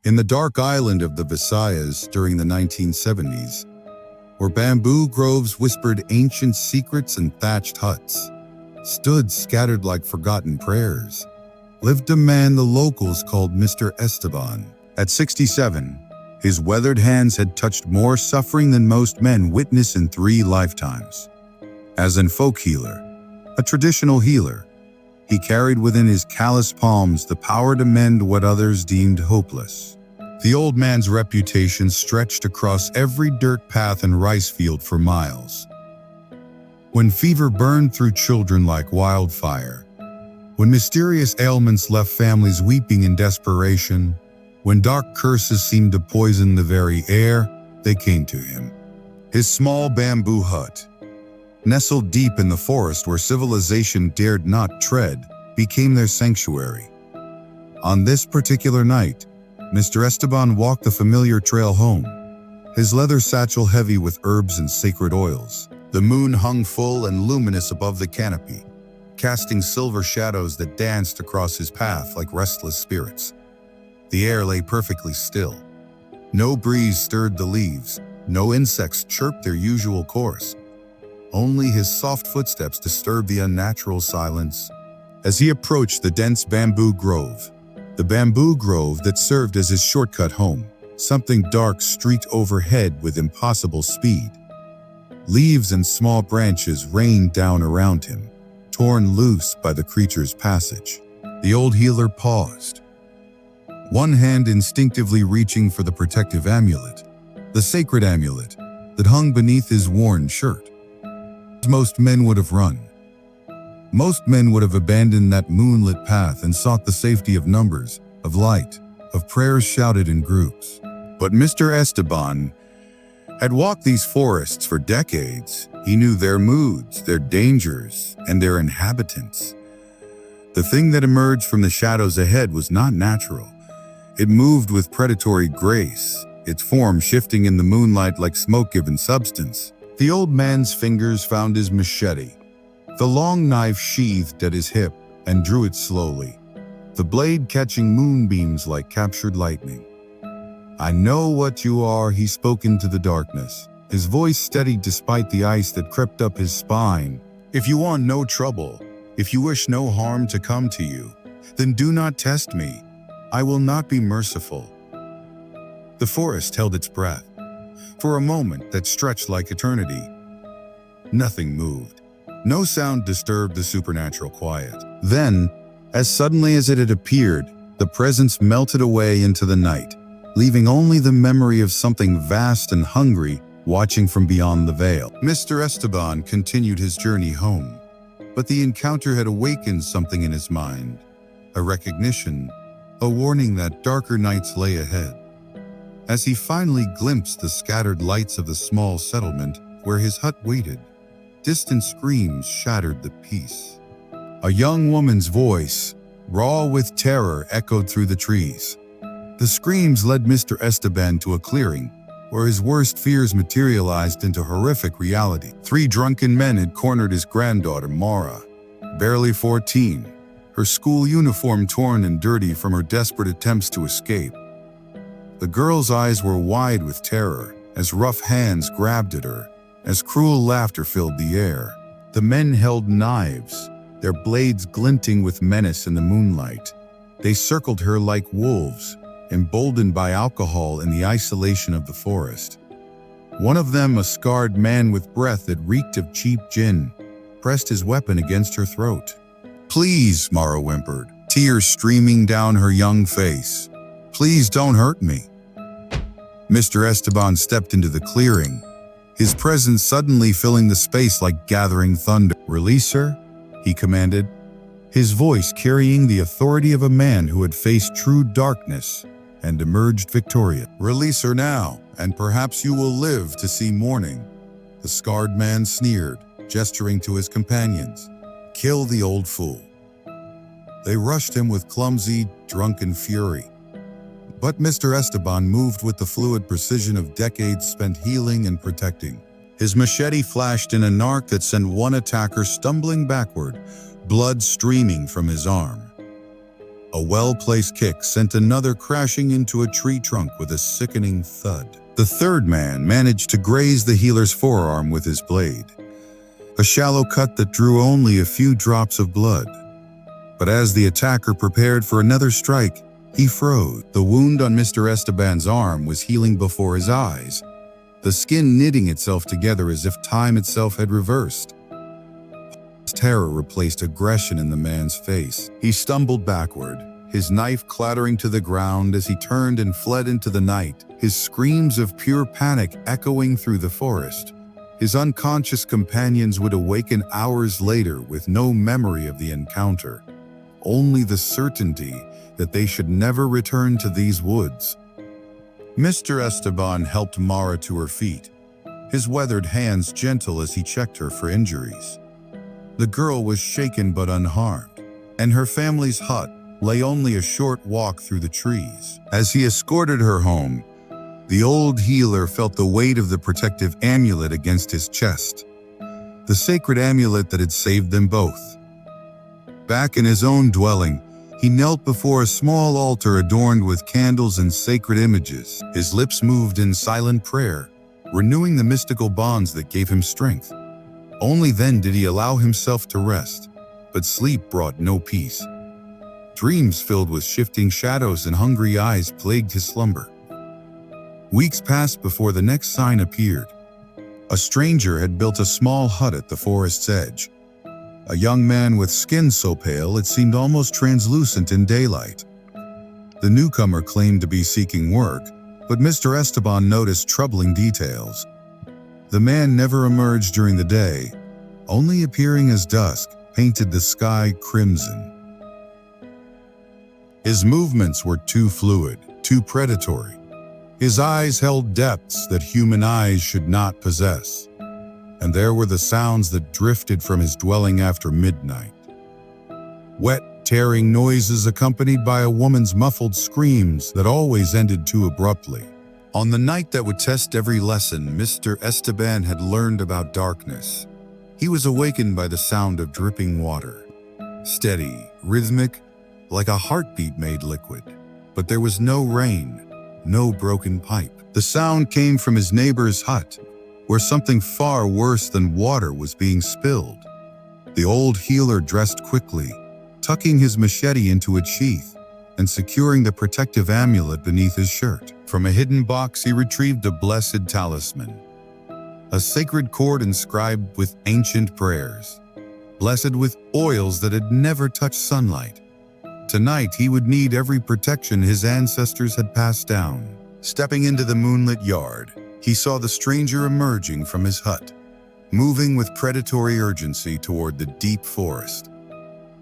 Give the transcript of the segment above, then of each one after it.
In the dark island of the Visayas during the 1970s, where bamboo groves whispered ancient secrets and thatched huts stood scattered like forgotten prayers, lived a man the locals called Mr. Esteban. At 67, his weathered hands had touched more suffering than most men witness in 3 lifetimes. As an folk healer, a traditional healer, he carried within his calloused palms the power to mend what others deemed hopeless. The old man's reputation stretched across every dirt path and rice field for miles. When fever burned through children like wildfire, when mysterious ailments left families weeping in desperation, when dark curses seemed to poison the very air, they came to him. His small bamboo hut, nestled deep in the forest where civilization dared not tread, became their sanctuary. On this particular night, Mr. Esteban walked the familiar trail home, his leather satchel heavy with herbs and sacred oils. The moon hung full and luminous above the canopy, casting silver shadows that danced across his path like restless spirits. The air lay perfectly still. No breeze stirred the leaves, no insects chirped their usual course. Only his soft footsteps disturbed the unnatural silence as he approached the dense bamboo grove. The bamboo grove that served as his shortcut home. Something dark streaked overhead with impossible speed. Leaves and small branches rained down around him, torn loose by the creature's passage. The old healer paused, one hand instinctively reaching for the protective amulet, the sacred amulet that hung beneath his worn shirt. Most men would have run. Most men would have abandoned that moonlit path and sought the safety of numbers, of light, of prayers shouted in groups. But Mr. Esteban had walked these forests for decades. He knew their moods, their dangers, and their inhabitants. The thing that emerged from the shadows ahead was not natural. It moved with predatory grace, its form shifting in the moonlight like smoke-given substance. The old man's fingers found his machete, the long knife sheathed at his hip, and drew it slowly, the blade catching moonbeams like captured lightning. "I know what you are," he spoke into the darkness, his voice steady despite the ice that crept up his spine. "If you want no trouble, if you wish no harm to come to you, then do not test me. I will not be merciful." The forest held its breath. For a moment that stretched like eternity, nothing moved. No sound disturbed the supernatural quiet. Then, as suddenly as it had appeared, the presence melted away into the night, leaving only the memory of something vast and hungry watching from beyond the veil. Mr. Esteban continued his journey home, but the encounter had awakened something in his mind, a recognition, a warning that darker nights lay ahead. As he finally glimpsed the scattered lights of the small settlement where his hut waited, distant screams shattered the peace. A young woman's voice, raw with terror, echoed through the trees. The screams led Mr. Esteban to a clearing where his worst fears materialized into horrific reality. 3 drunken men had cornered his granddaughter, Mara, barely 14, her school uniform torn and dirty from her desperate attempts to escape. The girl's eyes were wide with terror as rough hands grabbed at her, as cruel laughter filled the air. The men held knives, their blades glinting with menace in the moonlight. They circled her like wolves, emboldened by alcohol and the isolation of the forest. One of them, a scarred man with breath that reeked of cheap gin, pressed his weapon against her throat. "Please," Mara whimpered, tears streaming down her young face. "Please don't hurt me." Mr. Esteban stepped into the clearing, his presence suddenly filling the space like gathering thunder. "Release her," he commanded, his voice carrying the authority of a man who had faced true darkness and emerged victorious. "Release her now, and perhaps you will live to see morning," the scarred man sneered, gesturing to his companions. "Kill the old fool." They rushed him with clumsy, drunken fury. But Mr. Esteban moved with the fluid precision of decades spent healing and protecting. His machete flashed in an arc that sent one attacker stumbling backward, blood streaming from his arm. A well-placed kick sent another crashing into a tree trunk with a sickening thud. The third man managed to graze the healer's forearm with his blade, a shallow cut that drew only a few drops of blood. But as the attacker prepared for another strike, he froze. The wound on Mr. Esteban's arm was healing before his eyes, the skin knitting itself together as if time itself had reversed. Terror replaced aggression in the man's face. He stumbled backward, his knife clattering to the ground as he turned and fled into the night, his screams of pure panic echoing through the forest. His unconscious companions would awaken hours later with no memory of the encounter, only the certainty that they should never return to these woods. Mr. Esteban helped Mara to her feet, his weathered hands gentle as he checked her for injuries. The girl was shaken but unharmed, and her family's hut lay only a short walk through the trees. As he escorted her home, the old healer felt the weight of the protective amulet against his chest, the sacred amulet that had saved them both. Back in his own dwelling, he knelt before a small altar adorned with candles and sacred images. His lips moved in silent prayer, renewing the mystical bonds that gave him strength. Only then did he allow himself to rest, but sleep brought no peace. Dreams filled with shifting shadows and hungry eyes plagued his slumber. Weeks passed before the next sign appeared. A stranger had built a small hut at the forest's edge. A young man with skin so pale it seemed almost translucent in daylight. The newcomer claimed to be seeking work, but Mr. Esteban noticed troubling details. The man never emerged during the day, only appearing as dusk painted the sky crimson. His movements were too fluid, too predatory. His eyes held depths that human eyes should not possess. And there were the sounds that drifted from his dwelling after midnight. Wet, tearing noises accompanied by a woman's muffled screams that always ended too abruptly. On the night that would test every lesson Mr. Esteban had learned about darkness, he was awakened by the sound of dripping water. Steady, rhythmic, like a heartbeat made liquid. But there was no rain, no broken pipe. The sound came from his neighbor's hut, where something far worse than water was being spilled. The old healer dressed quickly, tucking his machete into its sheath and securing the protective amulet beneath his shirt. From a hidden box, he retrieved a blessed talisman, a sacred cord inscribed with ancient prayers, blessed with oils that had never touched sunlight. Tonight, he would need every protection his ancestors had passed down. Stepping into the moonlit yard, he saw the stranger emerging from his hut, moving with predatory urgency toward the deep forest.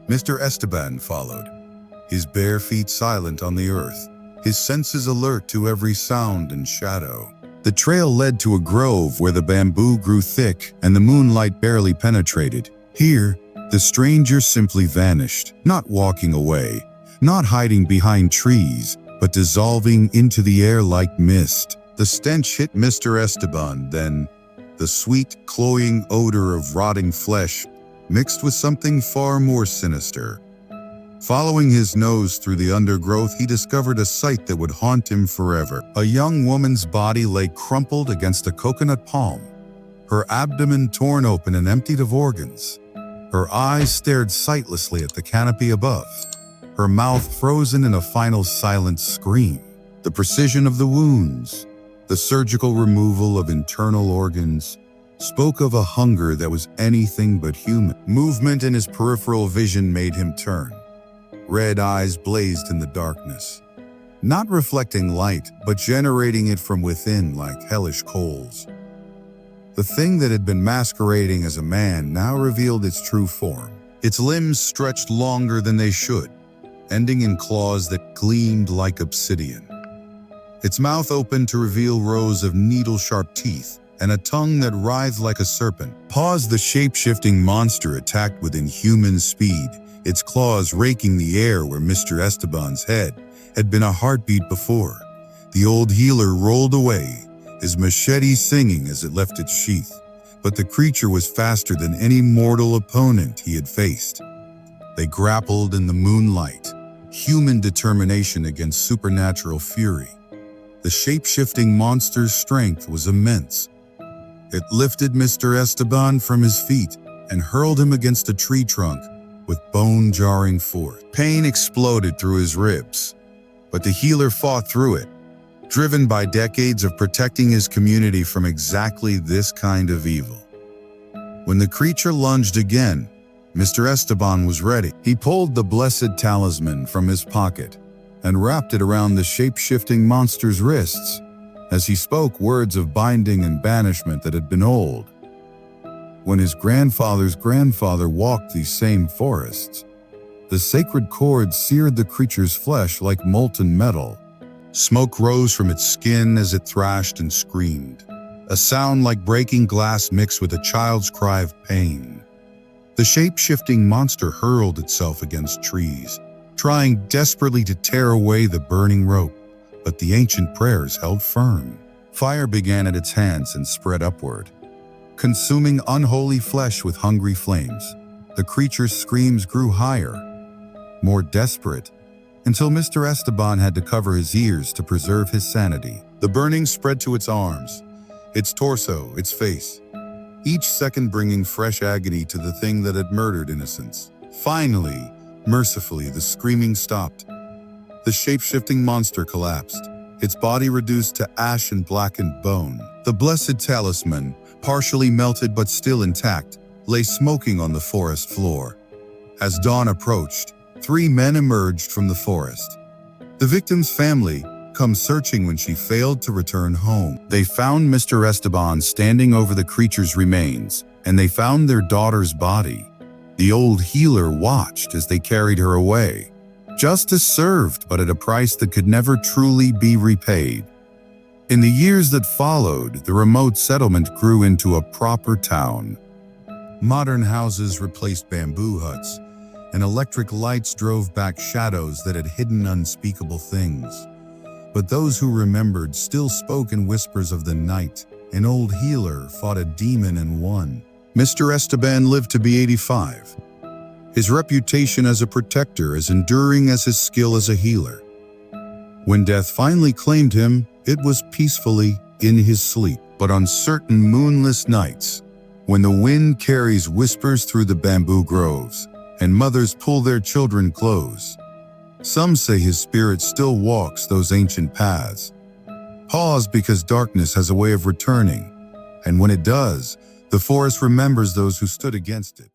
Mr. Esteban followed, his bare feet silent on the earth, his senses alert to every sound and shadow. The trail led to a grove where the bamboo grew thick and the moonlight barely penetrated. Here, the stranger simply vanished, not walking away, not hiding behind trees, but dissolving into the air like mist. The stench hit Mr. Esteban then, the sweet, cloying odor of rotting flesh mixed with something far more sinister. Following his nose through the undergrowth, he discovered a sight that would haunt him forever. A young woman's body lay crumpled against a coconut palm, her abdomen torn open and emptied of organs. Her eyes stared sightlessly at the canopy above, her mouth frozen in a final silent scream. The precision of the wounds, the surgical removal of internal organs, spoke of a hunger that was anything but human. Movement in his peripheral vision made him turn. Red eyes blazed in the darkness, not reflecting light, but generating it from within like hellish coals. The thing that had been masquerading as a man now revealed its true form. Its limbs stretched longer than they should, ending in claws that gleamed like obsidian. Its mouth opened to reveal rows of needle-sharp teeth and a tongue that writhed like a serpent. The shape-shifting monster attacked with inhuman speed, its claws raking the air where Mr. Esteban's head had been a heartbeat before. The old healer rolled away, his machete singing as it left its sheath, but the creature was faster than any mortal opponent he had faced. They grappled in the moonlight, human determination against supernatural fury. The shape-shifting monster's strength was immense. It lifted Mr. Esteban from his feet and hurled him against a tree trunk with bone-jarring force. Pain exploded through his ribs, but the healer fought through it, driven by decades of protecting his community from exactly this kind of evil. When the creature lunged again, Mr. Esteban was ready. He pulled the blessed talisman from his pocket and wrapped it around the shape-shifting monster's wrists as he spoke words of binding and banishment that had been old. When his grandfather's grandfather walked these same forests, the sacred cord seared the creature's flesh like molten metal. Smoke rose from its skin as it thrashed and screamed, a sound like breaking glass mixed with a child's cry of pain. The shape-shifting monster hurled itself against trees, trying desperately to tear away the burning rope, but the ancient prayers held firm. Fire began at its hands and spread upward, consuming unholy flesh with hungry flames. The creature's screams grew higher, more desperate, until Mr. Esteban had to cover his ears to preserve his sanity. The burning spread to its arms, its torso, its face, each second bringing fresh agony to the thing that had murdered innocence. Finally, mercifully, the screaming stopped. The shape-shifting monster collapsed, its body reduced to ash and blackened bone. The blessed talisman, partially melted but still intact, lay smoking on the forest floor. As dawn approached, 3 men emerged from the forest. The victim's family come searching when she failed to return home. They found Mr. Esteban standing over the creature's remains, and they found their daughter's body. The old healer watched as they carried her away. Justice served, but at a price that could never truly be repaid. In the years that followed, the remote settlement grew into a proper town. Modern houses replaced bamboo huts, and electric lights drove back shadows that had hidden unspeakable things. But those who remembered still spoke in whispers of the night. An old healer fought a demon and won. Mr. Esteban lived to be 85. His reputation as a protector as enduring as his skill as a healer. When death finally claimed him, it was peacefully in his sleep. But on certain moonless nights, when the wind carries whispers through the bamboo groves, and mothers pull their children close, some say his spirit still walks those ancient paths. Pause, because darkness has a way of returning, and when it does, the forest remembers those who stood against it.